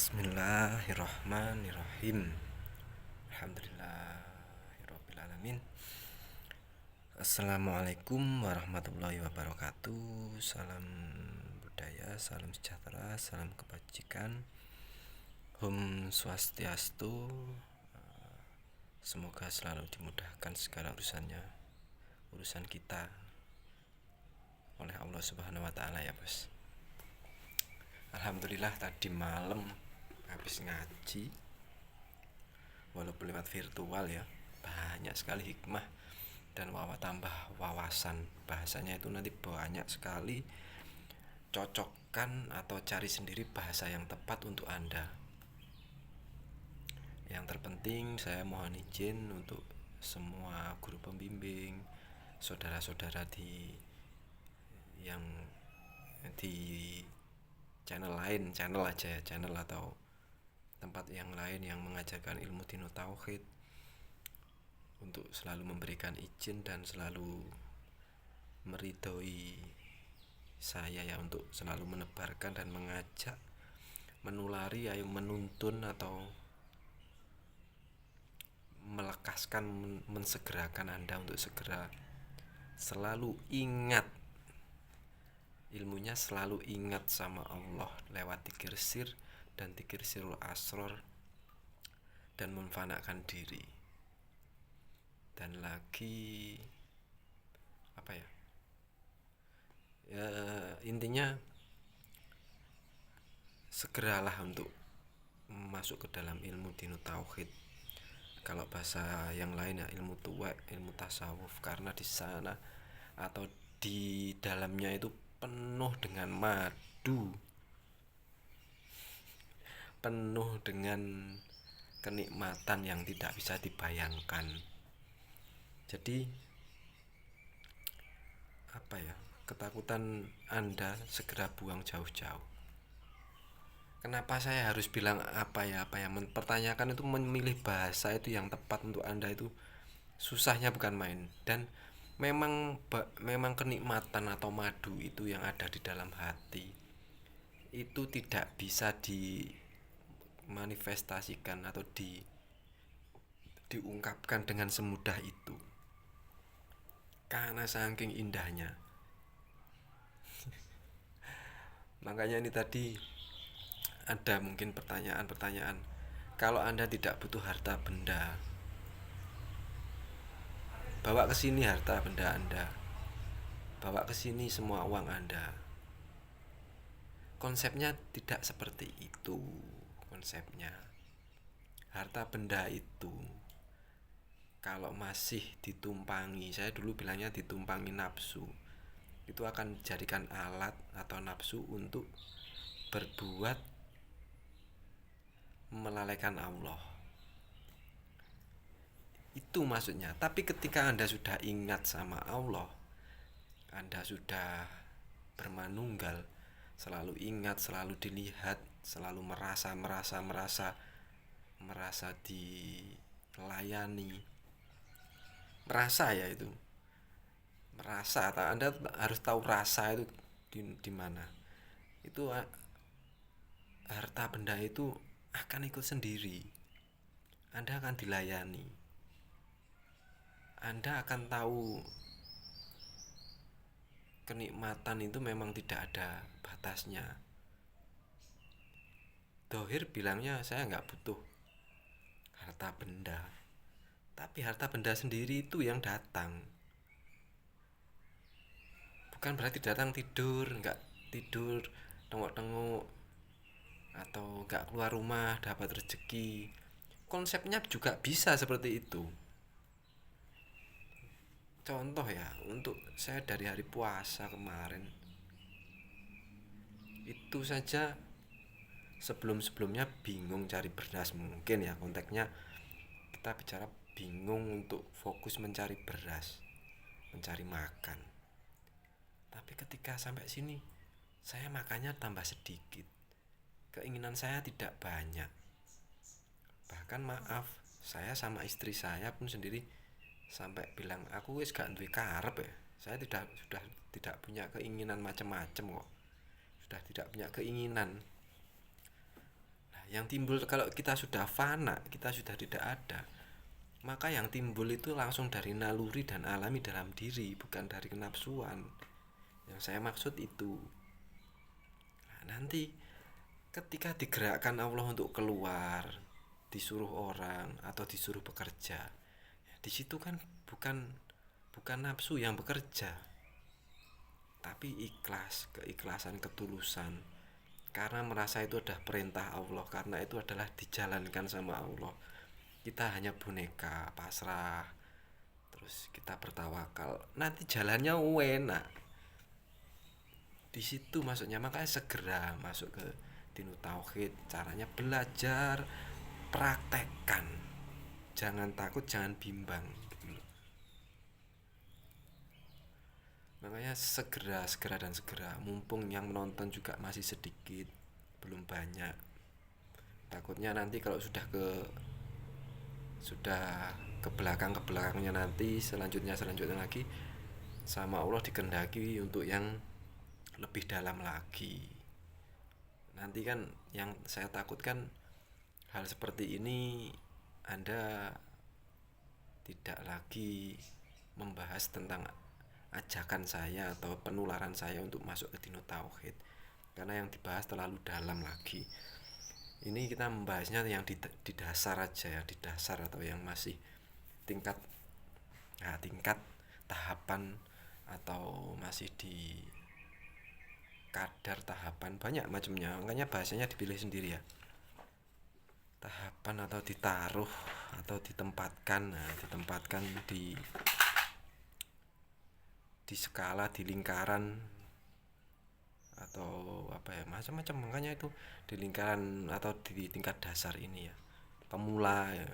Bismillahirrahmanirrahim. Alhamdulillahirrabbilalamin. Assalamualaikum warahmatullahi wabarakatuh. Salam budaya, salam sejahtera, salam kebajikan. Om Swastiastu. Semoga selalu dimudahkan segala urusan kita oleh Allah Subhanahu wa taala ya, Bos. Alhamdulillah tadi malam habis ngaji, walaupun lewat virtual ya, banyak sekali hikmah dan tambah wawasan. Bahasanya itu nanti banyak sekali, cocokkan atau cari sendiri bahasa yang tepat untuk Anda. Yang terpenting saya mohon izin untuk semua guru pembimbing, saudara-saudara yang di channel atau tempat yang lain yang mengajarkan ilmu dinu tauhid, untuk selalu memberikan izin dan selalu meridhoi saya ya, untuk selalu menebarkan dan mengajak, menulari, ayo menuntun atau melekaskan, mensegerakan Anda untuk segera selalu ingat ilmunya, selalu ingat sama Allah lewat dzikir sir dan dzikir sirul asror, dan memfanakan diri. Dan lagi apa ya, intinya segeralah untuk masuk ke dalam ilmu dinu tauhid. Kalau bahasa yang lain ya ilmu tuwek, ilmu tasawuf, karena di sana atau di dalamnya itu penuh dengan madu, penuh dengan kenikmatan yang tidak bisa dibayangkan. Jadi apa ya, ketakutan Anda segera buang jauh-jauh. Kenapa saya harus bilang apa ya, mempertanyakan itu, memilih bahasa itu yang tepat untuk Anda itu susahnya bukan main. Dan memang kenikmatan atau madu itu yang ada di dalam hati itu tidak bisa dimanifestasikan atau diungkapkan dengan semudah itu, karena saking indahnya. Makanya ini tadi ada mungkin pertanyaan, kalau Anda tidak butuh harta benda, bawa ke sini harta benda Anda, bawa ke sini semua uang Anda. Konsepnya tidak seperti itu. Konsepnya harta benda itu kalau masih ditumpangi, saya dulu bilangnya ditumpangi nafsu, itu akan dijadikan alat atau nafsu untuk berbuat melalaikan Allah. Itu maksudnya. Tapi ketika Anda sudah ingat sama Allah, Anda sudah bermanunggal, selalu ingat, selalu dilihat, selalu merasa dilayani. Merasa ya itu. Merasa, Anda harus tahu rasa itu di mana. Itu harta benda itu akan ikut sendiri. Anda akan dilayani. Anda akan tahu kenikmatan itu memang tidak ada batasnya. Dohir bilangnya saya nggak butuh harta benda, tapi harta benda sendiri itu yang datang. Bukan berarti datang nggak tidur tengok-tengok atau gak keluar rumah dapat rezeki. Konsepnya juga bisa seperti itu. Contoh ya, untuk saya dari hari puasa kemarin itu saja, sebelumnya bingung cari beras, mungkin ya konteksnya kita bicara bingung untuk fokus mencari beras, mencari makan. Tapi ketika sampai sini, saya makannya tambah sedikit. Keinginan saya tidak banyak. Bahkan maaf, saya sama istri saya pun sendiri sampai bilang, aku wis gak duwe karep ya. Saya sudah tidak punya keinginan macam-macam kok. Sudah tidak punya keinginan. Nah, yang timbul kalau kita sudah fana, kita sudah tidak ada, maka yang timbul itu langsung dari naluri dan alami dalam diri, bukan dari kenapsuan. Yang saya maksud itu. Nah, nanti ketika digerakkan Allah untuk keluar, disuruh orang atau disuruh bekerja, di situ kan bukan bukan nafsu yang bekerja, tapi ikhlas, keikhlasan, ketulusan, karena merasa itu adalah perintah Allah, karena itu adalah dijalankan sama Allah. Kita hanya boneka pasrah, terus kita bertawakal, nanti jalannya enak. Di situ maksudnya, makanya segera masuk ke Dinu Tauhid. Caranya belajar, praktekkan, jangan takut, jangan bimbang gitu loh. Makanya segera dan segera, mumpung yang menonton juga masih sedikit, belum banyak. Takutnya nanti kalau sudah ke belakangnya, nanti selanjutnya lagi sama Allah dikendaki untuk yang lebih dalam lagi. Nanti kan yang saya takutkan, hal seperti ini Anda tidak lagi membahas tentang ajakan saya atau penularan saya untuk masuk ke Dinu Tauhid, karena yang dibahas terlalu dalam lagi. Ini kita membahasnya yang di dasar aja ya, di dasar atau yang masih tingkat tahapan, atau masih di kadar tahapan, banyak macamnya, makanya bahasanya dipilih sendiri ya. Tahapan atau ditaruh atau ditempatkan, ditempatkan di skala, di lingkaran, atau apa ya, macam-macam. Makanya itu di lingkaran atau di tingkat dasar ini ya, pemula ya,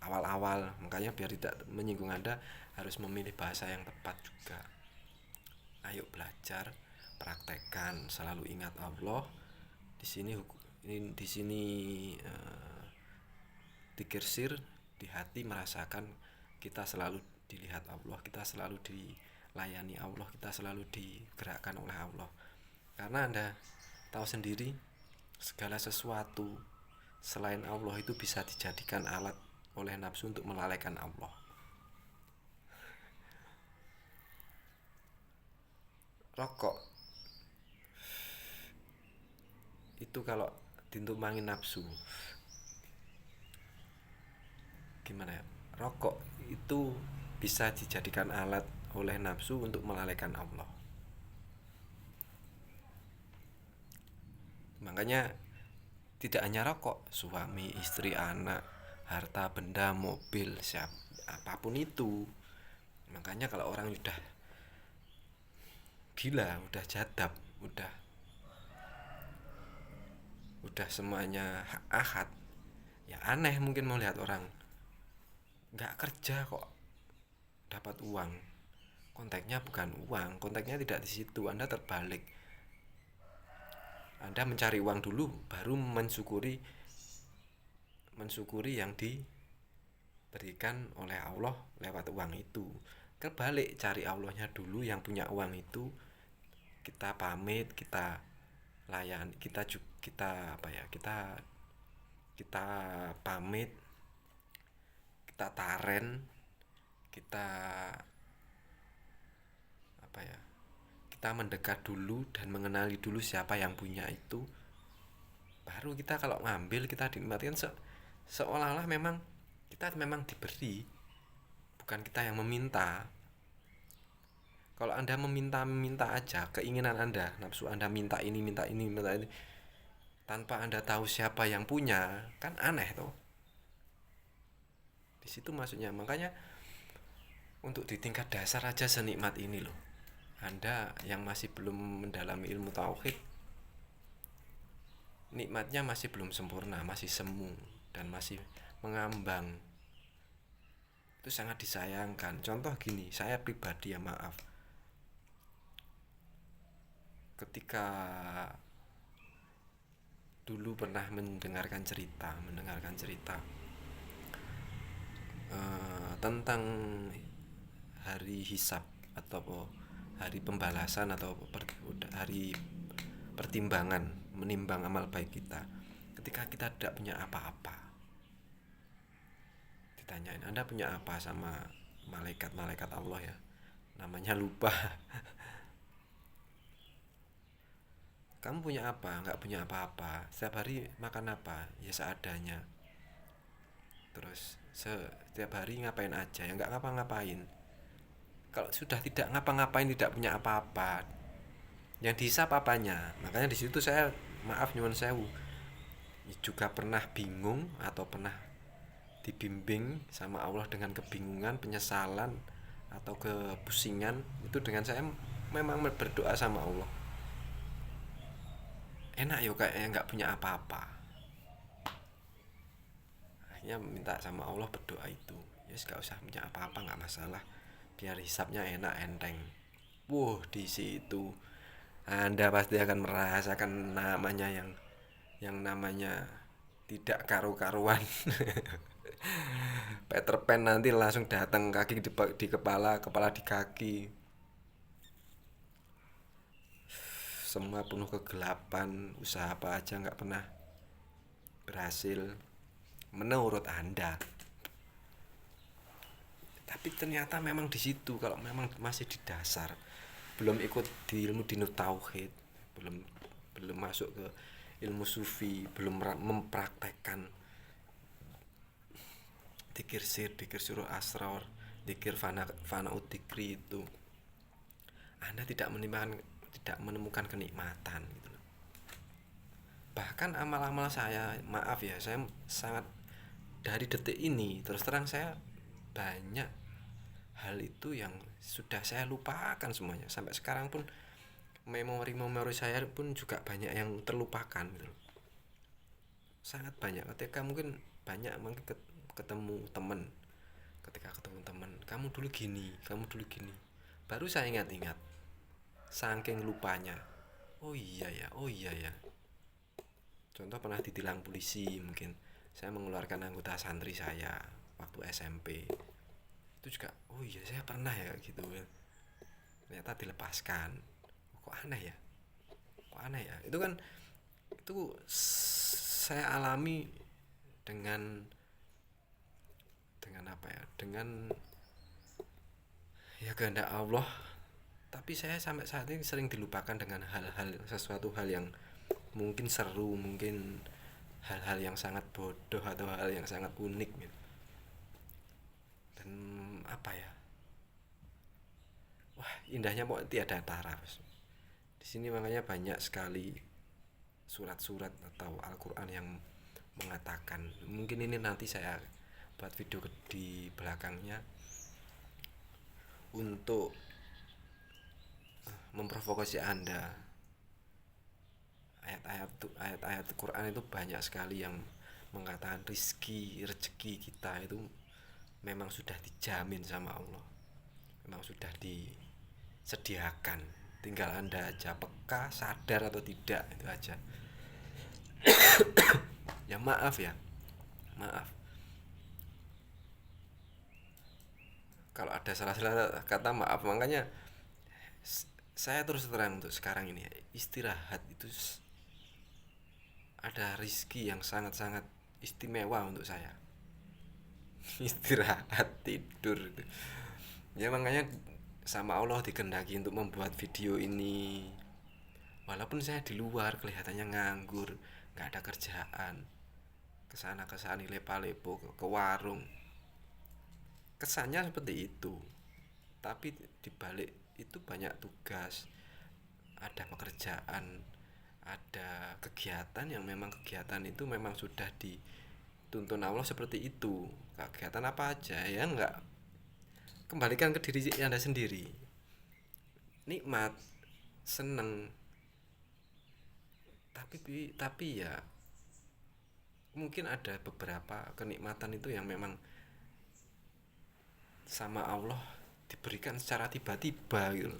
awal-awal. Makanya biar tidak menyinggung Anda, harus memilih bahasa yang tepat juga. Ayo belajar, praktekkan, selalu ingat Allah. Di sini dikirsir di hati, merasakan kita selalu dilihat Allah, kita selalu dilayani Allah, kita selalu digerakkan oleh Allah. Karena Anda tahu sendiri, segala sesuatu selain Allah itu bisa dijadikan alat oleh nafsu untuk melalaikan Allah. Rokok itu kalau ditumpangi nafsu, gimana ya, rokok itu bisa dijadikan alat oleh nafsu untuk melalaikan Allah. Makanya tidak hanya rokok, suami, istri, anak, harta, benda, mobil, apapun itu. Makanya kalau orang udah gila, udah jadab, udah semuanya ahad, ya aneh mungkin mau lihat orang nggak kerja kok dapat uang. Konteksnya bukan uang, konteksnya tidak di situ. Anda terbalik, Anda mencari uang dulu, baru mensyukuri yang diberikan oleh Allah lewat uang itu. Kebalik, cari Allahnya dulu yang punya uang itu, kita pamit, kita layan, kita pamit, kita taren, kita kita mendekat dulu dan mengenali dulu siapa yang punya itu. Baru kita kalau ngambil, kita dinikmatikan seolah-olah memang kita memang diberi, bukan kita yang meminta. Kalau Anda meminta aja, keinginan Anda, nafsu Anda minta ini, tanpa Anda tahu siapa yang punya, kan aneh toh. Di situ maksudnya. Makanya untuk di tingkat dasar aja senikmat ini loh. Anda yang masih belum mendalami ilmu tauhid, nikmatnya masih belum sempurna, masih semu dan masih mengambang. Itu sangat disayangkan. Contoh gini, saya pribadi ya, maaf, ketika dulu pernah mendengarkan cerita tentang hari hisab atau hari pembalasan atau hari pertimbangan, menimbang amal baik kita. ketika kita tidak punya apa-apa, ditanyain Anda punya apa sama malaikat Allah ya, namanya lupa. Kamu punya apa? Nggak punya apa-apa. Setiap hari makan apa? Ya seadanya. Terus setiap hari ngapain aja? Ya nggak ngapa-ngapain. Kalau sudah tidak ngapa-ngapain, tidak punya apa-apa, yang dihisap apanya? Makanya di situ saya, maaf nyuwun sewu, juga pernah bingung atau pernah dibimbing sama Allah dengan kebingungan, penyesalan atau kepusingan. Itu dengan saya memang berdoa sama Allah, enak yo kayak nggak punya apa-apa. Akhirnya minta sama Allah, berdoa itu, ya yes, gak usah punya apa-apa, nggak masalah, biar hisapnya enak enteng. Di situ Anda pasti akan merasakan namanya yang namanya tidak karu-karuan. Peter Pan nanti langsung datang, kaki di kepala, kepala di kaki, semua penuh kegelapan, usaha apa aja nggak pernah berhasil menurut Anda. Tapi ternyata memang di situ, kalau memang masih di dasar, belum ikut di ilmu dinu tauhid, belum masuk ke ilmu sufi, belum mempraktekkan dikir sir, dikir suruh asrar, dikir fana utikri itu, Anda tidak menemukan kenikmatan gitu. Bahkan amal-amal saya, maaf ya, saya sangat, dari detik ini terus terang saya banyak hal itu yang sudah saya lupakan semuanya. Sampai sekarang pun memori saya pun juga banyak yang terlupakan gitu. Sangat banyak. Ketika mungkin ketemu teman, kamu dulu gini, baru saya ingat saking lupanya. Oh iya ya. Contoh pernah ditilang polisi, mungkin saya mengeluarkan anggota santri saya waktu SMP. Itu juga, oh iya saya pernah ya gitu. Ternyata dilepaskan. Kok aneh ya? Itu kan, itu saya alami dengan apa ya? Dengan ya kehendak Allah. Tapi saya sampai saat ini sering dilupakan dengan sesuatu hal yang mungkin seru, mungkin hal-hal yang sangat bodoh atau hal yang sangat unik gitu. Dan apa ya, indahnya mau tiada tara di sini. Makanya banyak sekali surat-surat atau Al-Quran yang mengatakan, mungkin ini nanti saya buat video di belakangnya untuk memprovokasi Anda. Ayat-ayat Quran itu banyak sekali yang mengatakan rezeki kita itu memang sudah dijamin sama Allah, memang sudah disediakan, tinggal Anda aja peka, sadar atau tidak, itu aja. Ya maaf kalau ada salah-salah kata, maaf. Makanya saya terus terang untuk sekarang ini, istirahat itu ada rizki yang sangat-sangat istimewa untuk saya. Istirahat, tidur itu. Ya makanya sama Allah dikehendaki untuk membuat video ini, walaupun saya di luar kelihatannya nganggur, nggak ada kerjaan, kesana kesani lepa-lepo ke warung, kesannya seperti itu. Tapi dibalik itu banyak tugas, ada pekerjaan, ada kegiatan yang memang kegiatan itu memang sudah dituntun Allah seperti itu. Kegiatan apa aja ya, enggak, kembalikan ke diri Anda sendiri. Nikmat, seneng, tapi ya mungkin ada beberapa kenikmatan itu yang memang sama Allah diberikan secara tiba-tiba gitu.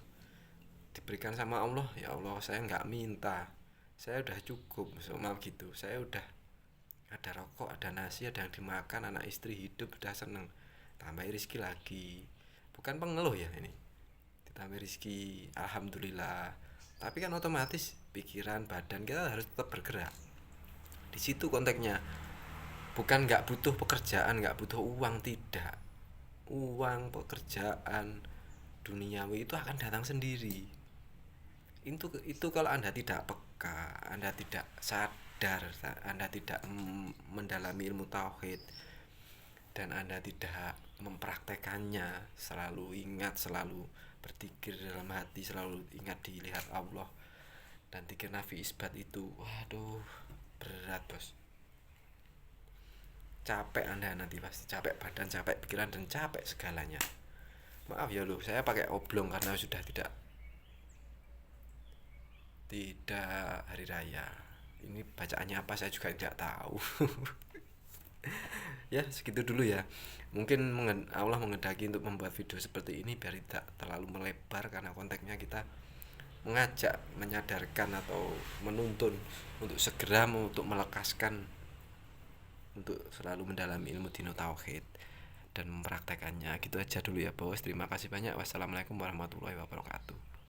Diberikan sama Allah, ya Allah saya nggak minta, saya udah cukup sama gitu, saya udah ada rokok, ada nasi, ada yang dimakan, anak istri hidup, udah seneng, tambah rezeki lagi, bukan pengeluh ya ini, ditambah rezeki alhamdulillah. Tapi kan otomatis pikiran badan kita harus tetap bergerak. Di situ konteksnya. Bukan nggak butuh pekerjaan, nggak butuh uang, tidak. Uang, pekerjaan, duniawi itu akan datang sendiri. Itu kalau Anda tidak peka, Anda tidak sadar, Anda tidak mendalami ilmu tauhid, dan Anda tidak mempraktekannya, selalu ingat, selalu berpikir dalam hati, selalu ingat dilihat Allah dan tikir nafi isbat itu, waduh, berat bos. Capek Anda nanti pasti, capek badan, capek pikiran, dan capek segalanya. Maaf ya loh, saya pakai oblong karena sudah tidak hari raya. Ini bacaannya apa saya juga tidak tahu. Ya segitu dulu ya. Mungkin Allah mengendaki untuk membuat video seperti ini biar tidak terlalu melebar, karena konteksnya kita mengajak, menyadarkan atau menuntun untuk segera untuk melekaskan, untuk selalu mendalami ilmu dino tauhid dan mempraktekannya. Gitu aja dulu ya bos. Terima kasih banyak. Wassalamualaikum warahmatullahi wabarakatuh.